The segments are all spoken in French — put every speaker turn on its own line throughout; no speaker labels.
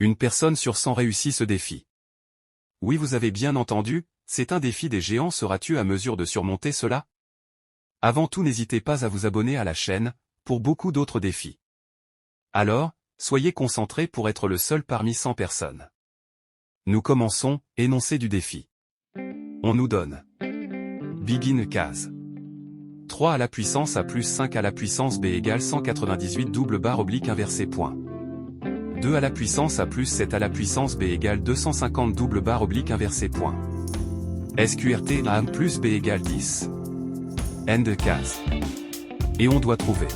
Une personne sur 100 réussit ce défi. Oui, vous avez bien entendu, c'est un défi des géants. Seras-tu à mesure de surmonter cela? Avant tout, n'hésitez pas à vous abonner à la chaîne, pour beaucoup d'autres défis. Alors, soyez concentrés pour être le seul parmi 100 personnes. Nous commençons, énoncé du défi. On nous donne. Begin case. 3 à la puissance A plus 5 à la puissance B égale 198 double barre oblique inversé point. 2 à la puissance A plus 7 à la puissance B égale 250 double barre oblique inversé point. SQRT A plus B égale 10. End case. Et on doit trouver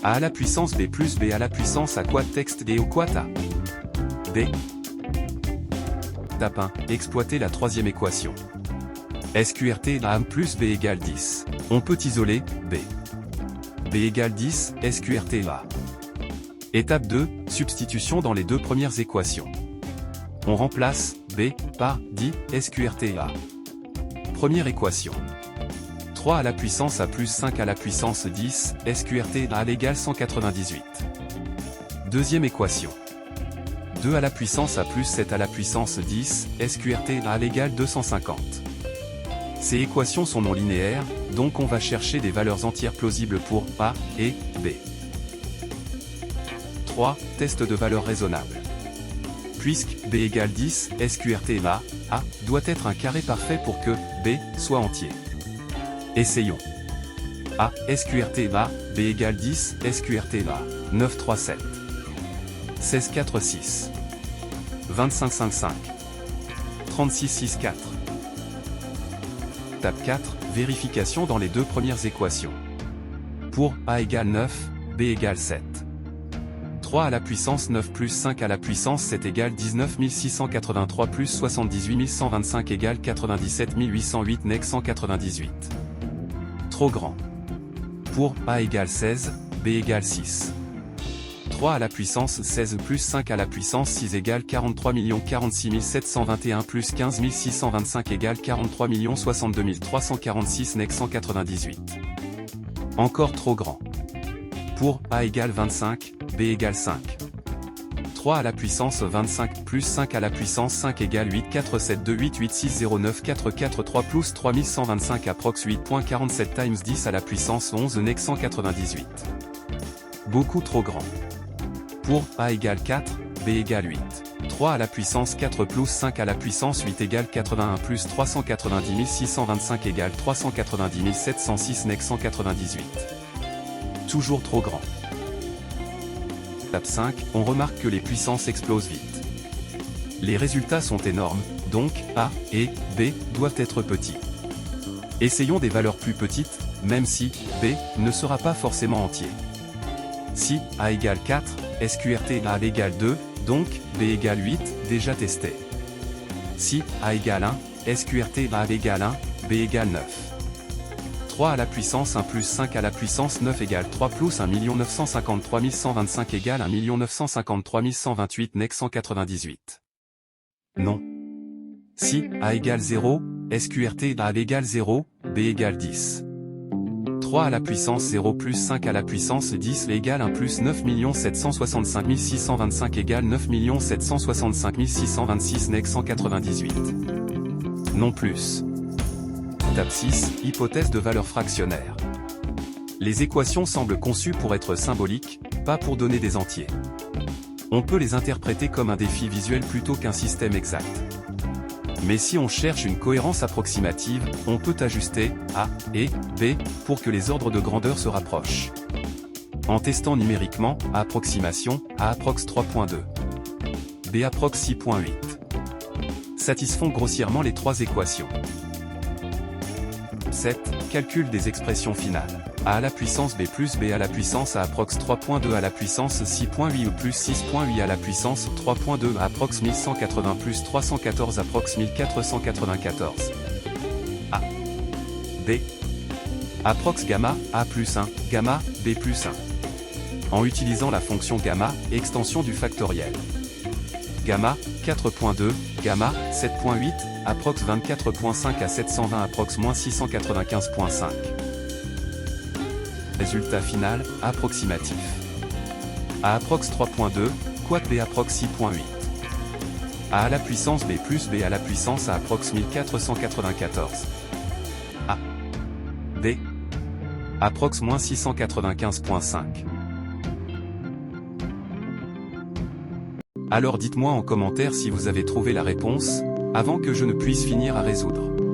A à la puissance B plus B à la puissance A quad texte D au quad A. D. Tape 1. Exploiter la troisième équation. SQRT A plus B égale 10. On peut isoler B. B égale 10, SQRT A. Étape 2, substitution dans les deux premières équations. On remplace B par 10, SQRT A. Première équation. 3 à la puissance A plus 5 à la puissance 10, SQRT A égale 198. Deuxième équation. 2 à la puissance A plus 7 à la puissance 10, SQRT A égale 250. Ces équations sont non linéaires, donc on va chercher des valeurs entières plausibles pour A et B. 3. Test de valeur raisonnable. Puisque B égale 10, SQRT A doit être un carré parfait pour que B soit entier. Essayons. A, SQRT B égale 10, SQRT 9, 3, 7. 16, 4, 6. 25, 5, 5. 36, 6, 4. Tape 4, vérification dans les deux premières équations. Pour A égale 9, B égale 7. 3 à la puissance 9 plus 5 à la puissance 7 égale 19 683 plus 78 125 égale 97 808 nec 198. Trop grand. Pour A égale 16, B égale 6. 3 à la puissance 16 plus 5 à la puissance 6 égale 43 46 721 plus 15 625 égale 43 62 346 nec 198. Encore trop grand. Pour A égale 25, B égale 5. 3 à la puissance 25 plus 5 à la puissance 5 égale 8 4 7 2 8 8 6 0 9 4 4 3 plus 3125 approx 8.47 times 10 à la puissance 11 nec 198. Beaucoup trop grand. Pour A égale 4, B égale 8. 3 à la puissance 4 plus 5 à la puissance 8 égale 81 plus 390 625 égale 390 706 nec 198. Toujours trop grand. Tape 5, on remarque que les puissances explosent vite. Les résultats sont énormes, donc A et B doivent être petits. Essayons des valeurs plus petites, même si B ne sera pas forcément entier. Si A égale 4, SQRT A égale 2, donc B égale 8, déjà testé. Si A égale 1, SQRT A égale 1, B égale 9. 3 à la puissance 1 plus 5 à la puissance 9 égale 3 plus 1 953 125 égale 1 953 128 nec 198. Non. Si A égale 0, SQRT A égale 0, B égale 10. 3 à la puissance 0 plus 5 à la puissance 10 égale 1 plus 9 765 625 égale 9 765 626 nec 198. Non plus. Tape 6, hypothèse de valeur fractionnaire. Les équations semblent conçues pour être symboliques, pas pour donner des entiers. On peut les interpréter comme un défi visuel plutôt qu'un système exact. Mais si on cherche une cohérence approximative, on peut ajuster A et B pour que les ordres de grandeur se rapprochent. En testant numériquement, à approximation, A approx 3.2. B approx 6.8. Satisfont grossièrement les trois équations. 7. Calcul des expressions finales. A à la puissance B plus B à la puissance A approx 3.2 à la puissance 6.8 ou plus 6.8 à la puissance 3.2 approx 1180 plus 314 approx 1494. A. B. Approx gamma A plus 1, gamma B plus 1. En utilisant la fonction gamma, extension du factoriel. Gamma, 4.2, gamma, 7.8, approx 24.5 à 720 approx moins 695.5. Résultat final, approximatif. À approx 3.2,
Pourquoi b approx 6.8? A à la puissance b plus b à la puissance a approx 1494. A. D. Approx moins 695.5. Alors dites-moi en commentaire si vous avez trouvé la réponse, avant que je ne puisse finir à résoudre.